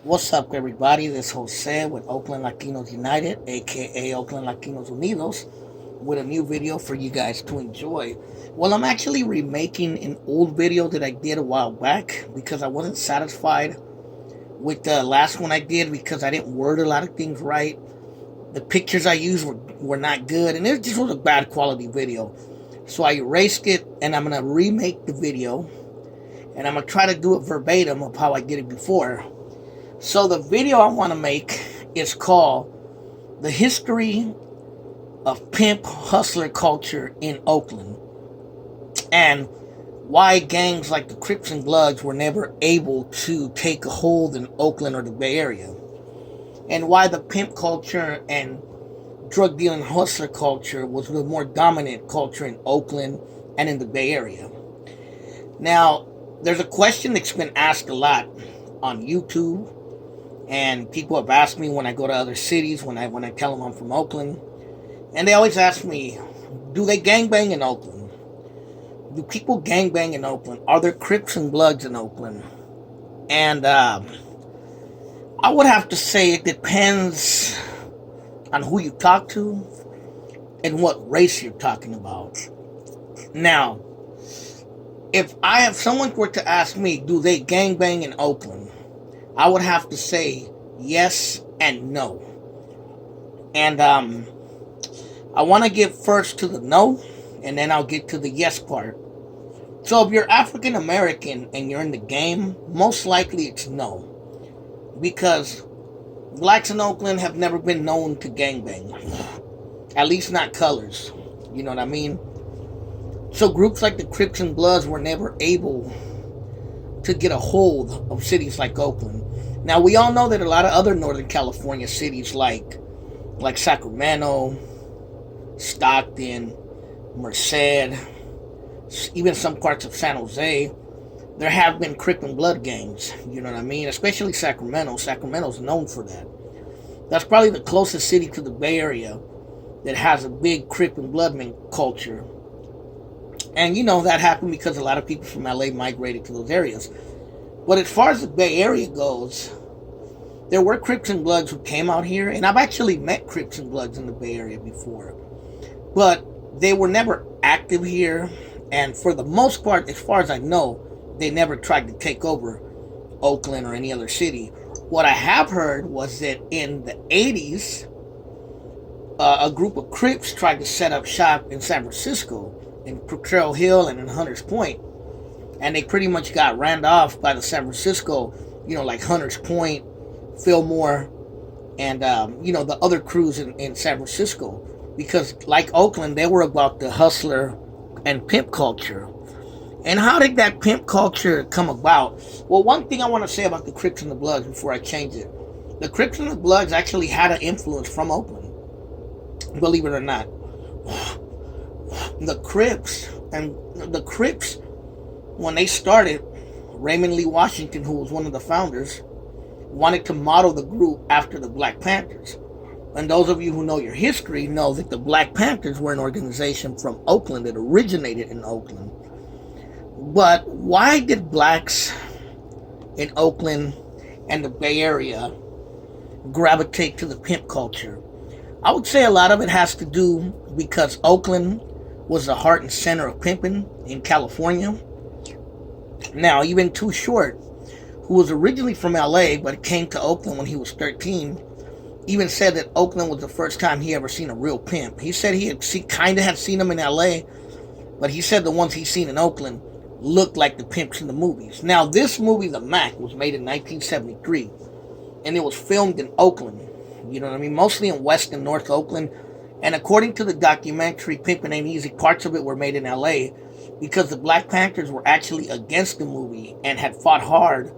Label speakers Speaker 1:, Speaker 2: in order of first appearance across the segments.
Speaker 1: What's up, everybody? This is Jose with Oakland Latinos United, aka Oakland Latinos Unidos, with a new video for you guys to enjoy. Well, I'm actually remaking an old video that I did a while back because I wasn't satisfied with the last one I did because I didn't word a lot of things right. The pictures I used were not good, and it just was a bad quality video. So I erased it, and I'm going to remake the video, and I'm going to try to do it verbatim of how I did it before. So the video I want to make is called The History of Pimp Hustler Culture in Oakland and why gangs like the Crips and Bloods were never able to take a hold in Oakland or the Bay Area, and why the pimp culture and drug dealing hustler culture was the more dominant culture in Oakland and in the Bay Area. Now, there's a question that's been asked a lot on YouTube, and people have asked me when I go to other cities, when I tell them I'm from Oakland, and they always ask me, do they gangbang in Oakland? Do people gangbang in Oakland? Are there Crips and Bloods in Oakland? And I would have to say it depends on who you talk to and what race you're talking about. Now, if someone were to ask me, do they gangbang in Oakland? I would have to say yes and no. And I want to get first to the no, and then I'll get to the yes part. So if you're African American and you're in the game, most likely it's no. Because blacks in Oakland have never been known to gangbang. At least not colors. You know what I mean? So groups like the Crips and Bloods were never able to get a hold of cities like Oakland. Now, we all know that a lot of other Northern California cities like Sacramento, Stockton, Merced, even some parts of San Jose, there have been Crip and Blood gangs. You know what I mean? Especially Sacramento. Sacramento's known for that. That's probably the closest city to the Bay Area that has a big Crip and Bloodman culture. And you know that happened because a lot of people from LA migrated to those areas. But as far as the Bay Area goes, there were Crips and Bloods who came out here, and I've actually met Crips and Bloods in the Bay Area before. But they were never active here, and for the most part, as far as I know, they never tried to take over Oakland or any other city. What I have heard was that in the 80s, a group of Crips tried to set up shop in San Francisco, in Potrero Hill and in Hunters Point, and they pretty much got ran off by the San Francisco, like Hunters Point, Fillmore, and the other crews in San Francisco, because like Oakland, they were about the hustler and pimp culture. And how did that pimp culture come about? Well, one thing I want to say about the Crips and the Bloods before I change it, the Crips and the Bloods actually had an influence from Oakland, believe it or not. The Crips, when they started, Raymond Lee Washington, who was one of the founders, wanted to model the group after the Black Panthers. And those of you who know your history know that the Black Panthers were an organization from Oakland that originated in Oakland. But why did blacks in Oakland and the Bay Area gravitate to the pimp culture? I would say a lot of it has to do because Oakland was the heart and center of pimping in California. Now, even Too Short, who was originally from LA but came to Oakland when he was 13, even said that Oakland was the first time he ever seen a real pimp. He said he kind of had seen them in LA, but he said the ones he seen in Oakland looked like the pimps in the movies. Now, this movie, The Mac, was made in 1973, and it was filmed in Oakland. You know what I mean? Mostly in West and North Oakland. And according to the documentary Pimpin' Ain't Easy, parts of it were made in LA because the Black Panthers were actually against the movie and had fought hard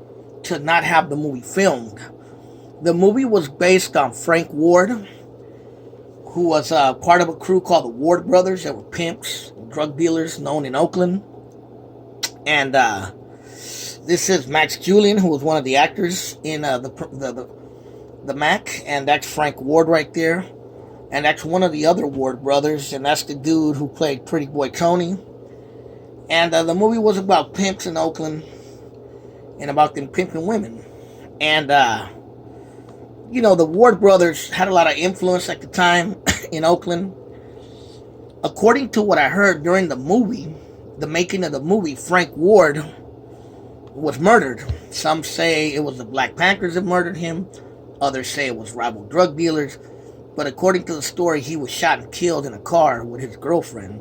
Speaker 1: to not have the movie filmed. The movie was based on Frank Ward, who was part of a crew called the Ward Brothers that were pimps, drug dealers known in Oakland. And this is Max Julian, who was one of the actors in the Mac, and that's Frank Ward right there. And that's one of the other Ward brothers, and that's the dude who played Pretty Boy Tony. And the movie was about pimps in Oakland and about them pimping women. And, the Ward brothers had a lot of influence at the time in Oakland. According to what I heard during the movie, the making of the movie, Frank Ward was murdered. Some say it was the Black Panthers that murdered him. Others say it was rival drug dealers. But according to the story, he was shot and killed in a car with his girlfriend.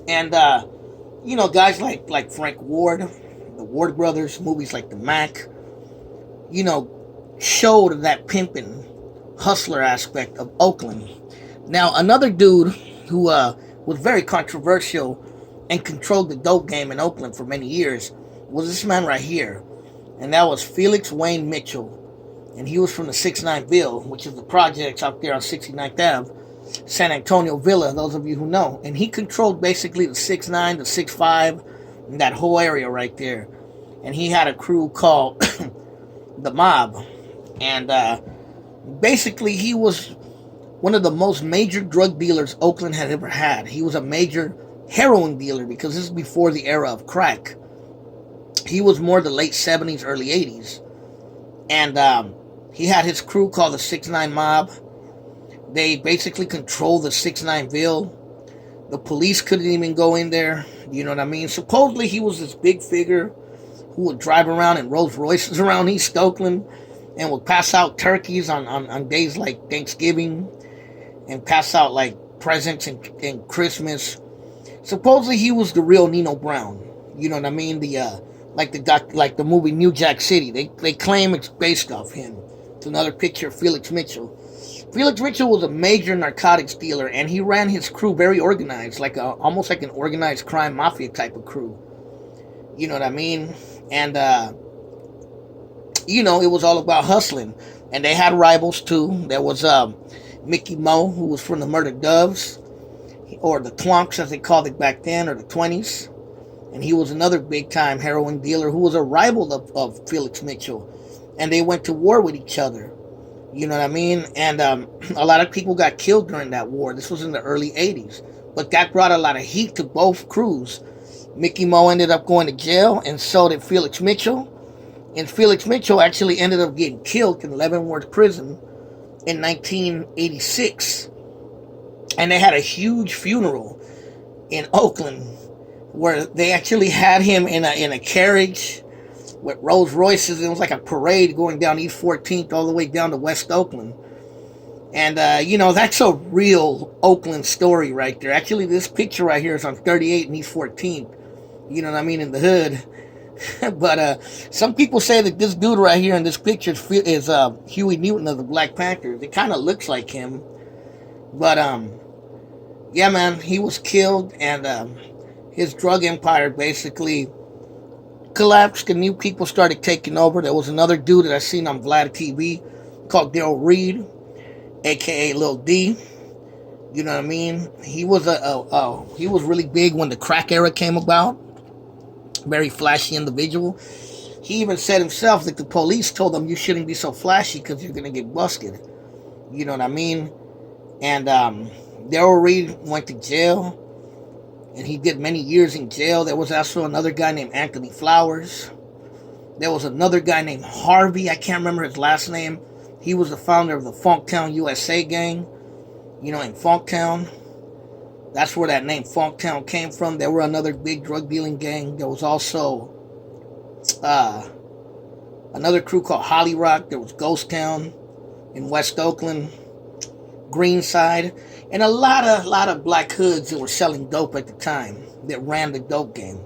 Speaker 1: And, guys like Frank Ward, the Ward brothers, movies like The Mac, showed that pimping, hustler aspect of Oakland. Now, another dude who was very controversial and controlled the dope game in Oakland for many years was this man right here. And that was Felix Wayne Mitchell. And he was from the 6ix9ine Ville, which is the projects out there on 69th Ave, San Antonio Villa, those of you who know. And he controlled basically the 6ix9ine, the 6'5", and that whole area right there. And he had a crew called the Mob. And basically he was one of the most major drug dealers Oakland had ever had. He was a major heroin dealer because this is before the era of crack. He was more the late 70s, early 80s. And he had his crew called the 6ix9ine Mob. They basically controlled the 6ix9ine Ville. The police couldn't even go in there. You know what I mean? Supposedly he was this big figure who would drive around in Rolls Royces around East Oakland and would pass out turkeys on days like Thanksgiving and pass out like presents and Christmas. Supposedly he was the real Nino Brown. You know what I mean? Like the movie New Jack City. They claim it's based off him. It's another picture of Felix Mitchell. Felix Mitchell was a major narcotics dealer, and he ran his crew very organized, almost like an organized crime mafia type of crew. You know what I mean? And it was all about hustling. And they had rivals too. There was Mickey Mo, who was from the Murder Doves, or the Twonks as they called it back then, or the 20s. And he was another big-time heroin dealer who was a rival of Felix Mitchell. And they went to war with each other. You know what I mean? And a lot of people got killed during that war. This was in the early 80s. But that brought a lot of heat to both crews. Mickey Mo ended up going to jail, and so did Felix Mitchell. And Felix Mitchell actually ended up getting killed in Leavenworth Prison in 1986. And they had a huge funeral in Oakland where they actually had him in a carriage with Rolls Royces. It was like a parade going down East 14th all the way down to West Oakland. And, that's a real Oakland story right there. Actually, this picture right here is on 38 and East 14th. You know what I mean, in the hood. But some people say that this dude right here in this picture is Huey Newton of the Black Panthers. It kind of looks like him. But, yeah, man, he was killed, and his drug empire basically collapsed, and new people started taking over. There was another dude that I seen on Vlad TV called Daryl Reed, a.k.a. Lil D. You know what I mean? He was he was really big when the crack era came about. Very flashy individual. He even said himself that the police told him you shouldn't be so flashy because you're going to get busted. You know what I mean? And Daryl Reed went to jail, and he did many years in jail. There was also another guy named Anthony Flowers. There was another guy named Harvey. I can't remember his last name. He was the founder of the Funktown USA gang, in Funktown. That's where that name Funktown came from. There were another big drug dealing gang. There was also another crew called Holly Rock. There was Ghost Town in West Oakland, Greenside, and a lot of black hoods that were selling dope at the time that ran the dope game.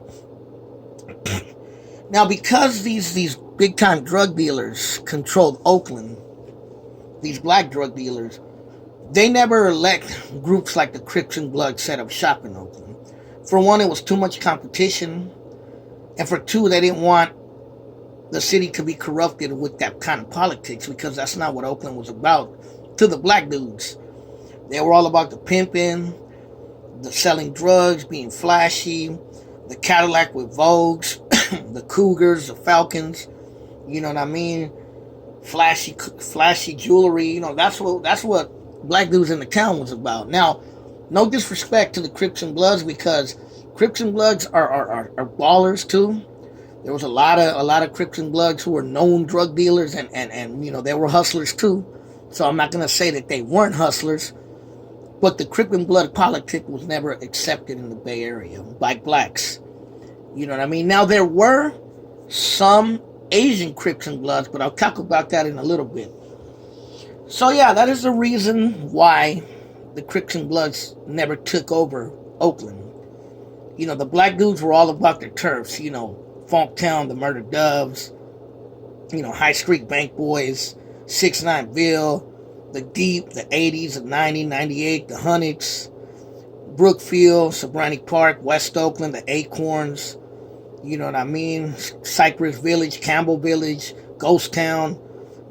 Speaker 1: Now, because these big time drug dealers controlled Oakland, these black drug dealers, they never let groups like the Crips and Bloods set up shop in Oakland. For one, it was too much competition. And for two, they didn't want the city to be corrupted with that kind of politics, because that's not what Oakland was about to the black dudes. They were all about the pimping, the selling drugs, being flashy, the Cadillac with Vogues, the Cougars, the Falcons, you know what I mean? Flashy jewelry, that's what black dudes in the town was about. Now, no disrespect to the Crips and Bloods, because Crips and Bloods are ballers too. There was a lot of Crips and Bloods who were known drug dealers, and you know, they were hustlers too. So I'm not gonna say that they weren't hustlers, but the Crip and Blood politic was never accepted in the Bay Area by blacks. You know what I mean? Now there were some Asian Crips and Bloods, but I'll talk about that in a little bit. So yeah, that is the reason why the Crips and Bloods never took over Oakland. You know, the black dudes were all about their turfs. You know, Funktown, the Murder Doves, you know, High Street Bank Boys, 6-9ville, the Deep, the 80s, the 90, 98, the Hunnits, Brookfield, Sobranic Park, West Oakland, the Acorns, you know what I mean? Cypress Village, Campbell Village, Ghost Town,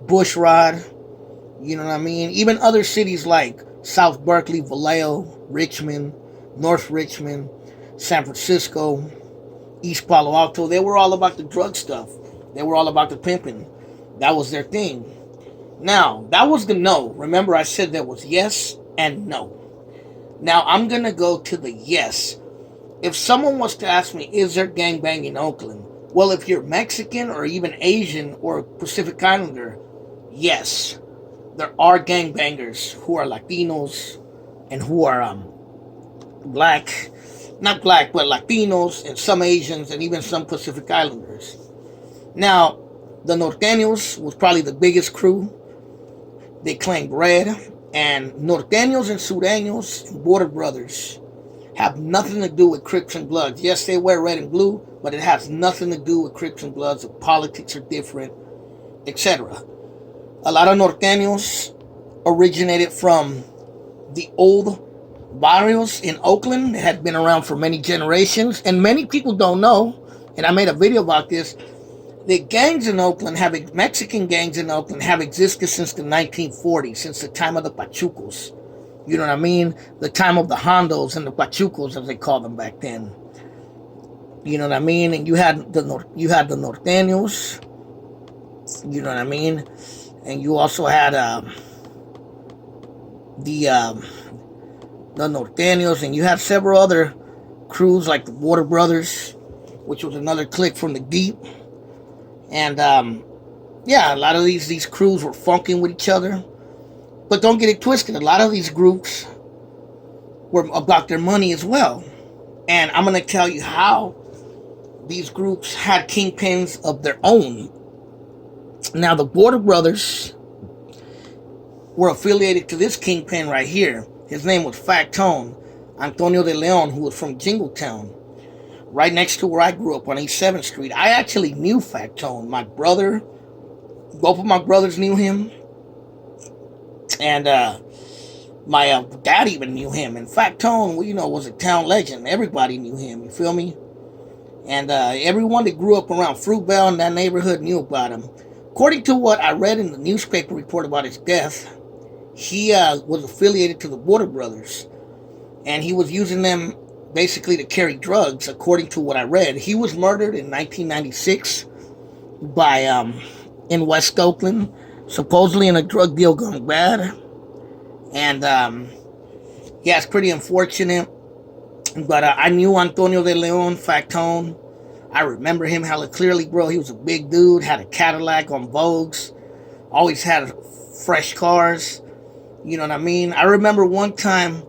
Speaker 1: Bushrod, you know what I mean? Even other cities like South Berkeley, Vallejo, Richmond, North Richmond, San Francisco, East Palo Alto, they were all about the drug stuff. They were all about the pimping. That was their thing. Now, that was the no. Remember, I said there was yes and no. Now, I'm going to go to the yes. If someone was to ask me, is there gangbang in Oakland? Well, if you're Mexican or even Asian or Pacific Islander, yes. There are gangbangers who are Latinos and who are black. Not black, but Latinos and some Asians and even some Pacific Islanders. Now, the Norteños was probably the biggest crew. They claimed red. And Norteños and Sureños and Border Brothers have nothing to do with Crips and Bloods. Yes, they wear red and blue, but it has nothing to do with Crips and Bloods. The politics are different, etc. A lot of Norteños originated from the old barrios in Oakland that had been around for many generations. And many people don't know, and I made a video about this, the gangs in Oakland Mexican gangs in Oakland have existed since the 1940s, since the time of the Pachucos. You know what I mean? The time of the Hondos and the Pachucos, as they called them back then. You know what I mean? And you had the Norteños. You know what I mean? And you also had the Norteños, and you had several other crews like the Border Brothers, which was another clique from the Deep. And yeah, a lot of these crews were funking with each other. But don't get it twisted. A lot of these groups were about their money as well. And I'm going to tell you how these groups had kingpins of their own. Now, the Border Brothers were affiliated to this kingpin right here. His name was Factone, Antonio de Leon, who was from Jingletown, right next to where I grew up on East 7th Street. I actually knew Factone. My brother, both of my brothers knew him. And my dad even knew him. And Factone, well, you know, was a town legend. Everybody knew him, you feel me? And everyone that grew up around Fruitvale in that neighborhood knew about him. According to what I read in the newspaper report about his death, he was affiliated to the Border Brothers. And he was using them basically to carry drugs, according to what I read. He was murdered in 1996 by in West Oakland, supposedly in a drug deal gone bad. And yeah, it's pretty unfortunate. But I knew Antonio de Leon, Factone. I remember him hella clearly, bro. He was a big dude, had a Cadillac on Vogues, always had fresh cars. You know what I mean? I remember one time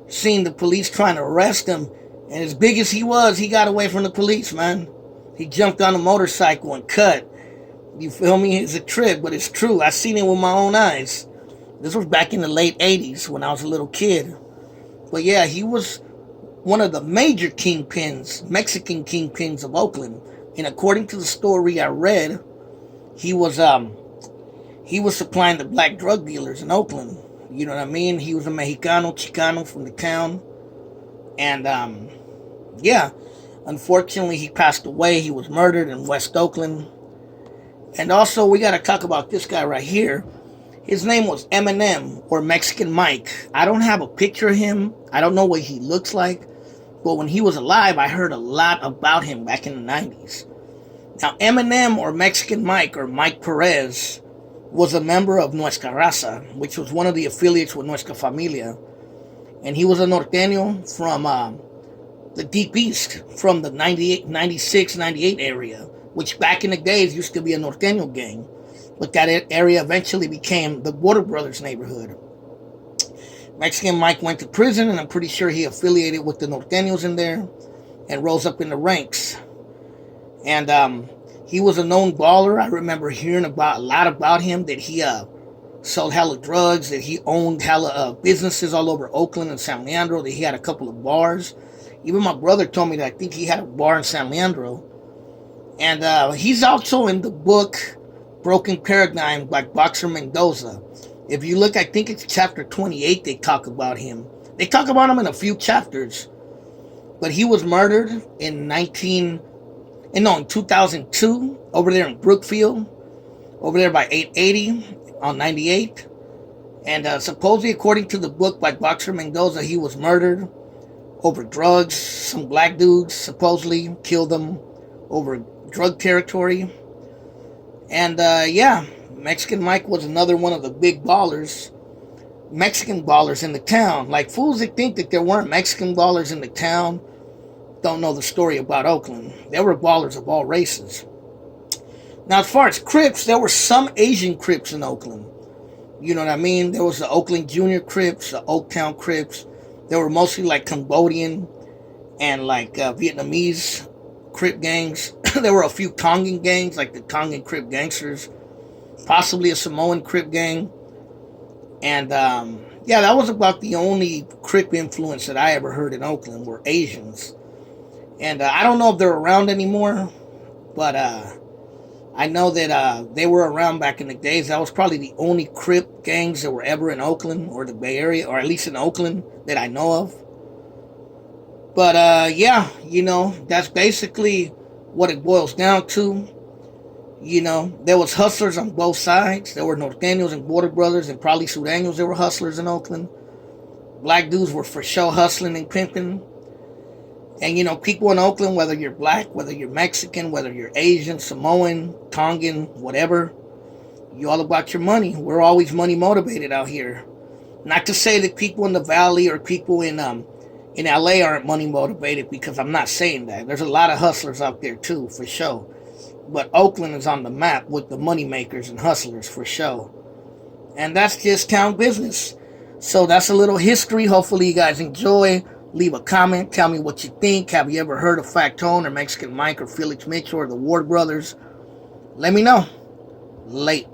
Speaker 1: seeing the police trying to arrest him, and as big as he was, he got away from the police, man. He jumped on a motorcycle and cut. You feel me? It's a trip, but it's true. I seen it with my own eyes. This was back in the late 80s when I was a little kid. But yeah, he was one of the major kingpins, Mexican kingpins of Oakland. And according to the story I read, he was supplying the black drug dealers in Oakland. You know what I mean? He was a Mexicano, Chicano from the town. And yeah, unfortunately he passed away. He was murdered in West Oakland. And also we got to talk about this guy right here. His name was Eminem, or Mexican Mike. I don't have a picture of him. I don't know what he looks like. But when he was alive, I heard a lot about him back in the 90s. Now, Eminem, or Mexican Mike, or Mike Perez, was a member of Nuestra Raza, which was one of the affiliates with Nuestra Familia. And he was a norteño from the Deep East, from the 98, 96, 98 area. which back in the days used to be a Norteño gang. But that area eventually became the Border Brothers neighborhood. Mexican Mike went to prison, and I'm pretty sure he affiliated with the Norteños in there and rose up in the ranks. And he was a known baller. I remember hearing a lot about him, that he sold hella drugs, that he owned hella businesses all over Oakland and San Leandro, that he had a couple of bars. Even my brother told me that I think he had a bar in San Leandro. And he's also in the book Broken Paradigm by Boxer Mendoza. If you look, I think it's chapter 28, they talk about him. They talk about him in a few chapters. But he was murdered in 2002, over there in Brookfield, over there by 880 on 98. And supposedly, according to the book by Boxer Mendoza, he was murdered over drugs. Some black dudes supposedly killed him over drug territory. And yeah, Mexican Mike was another one of the big ballers, Mexican ballers in the town. Like, fools that think that there weren't Mexican ballers in the town don't know the story about Oakland. There were ballers of all races. Now, as far as Crips, there were some Asian Crips in Oakland. You know what I mean? There was the Oakland Junior Crips, the Oaktown Crips. They were mostly like Cambodian and like Vietnamese Crip gangs. There were a few Tongan gangs, like the Tongan Crip Gangsters. Possibly a Samoan Crip gang. And yeah, that was about the only Crip influence that I ever heard in Oakland were Asians. And I don't know if they're around anymore, but I know that they were around back in the days. That was probably the only Crip gangs that were ever in Oakland or the Bay Area, or at least in Oakland that I know of. But yeah, you know, that's basically what it boils down to. You know, there was hustlers on both sides. There were Norteños and Border Brothers and probably Sureños that were hustlers in Oakland. Black dudes were for sure hustling and pimping. And, you know, people in Oakland, whether you're black, whether you're Mexican, whether you're Asian, Samoan, Tongan, whatever, you all about your money. We're always money motivated out here. Not to say that people in the Valley or people in LA aren't money motivated, because I'm not saying that. There's a lot of hustlers out there too, for sure. But Oakland is on the map with the money makers and hustlers, for sure. And that's just town business. So that's a little history. Hopefully you guys enjoy. Leave a comment. Tell me what you think. Have you ever heard of Factone or Mexican Mike or Felix Mitchell or the Ward Brothers? Let me know. Late.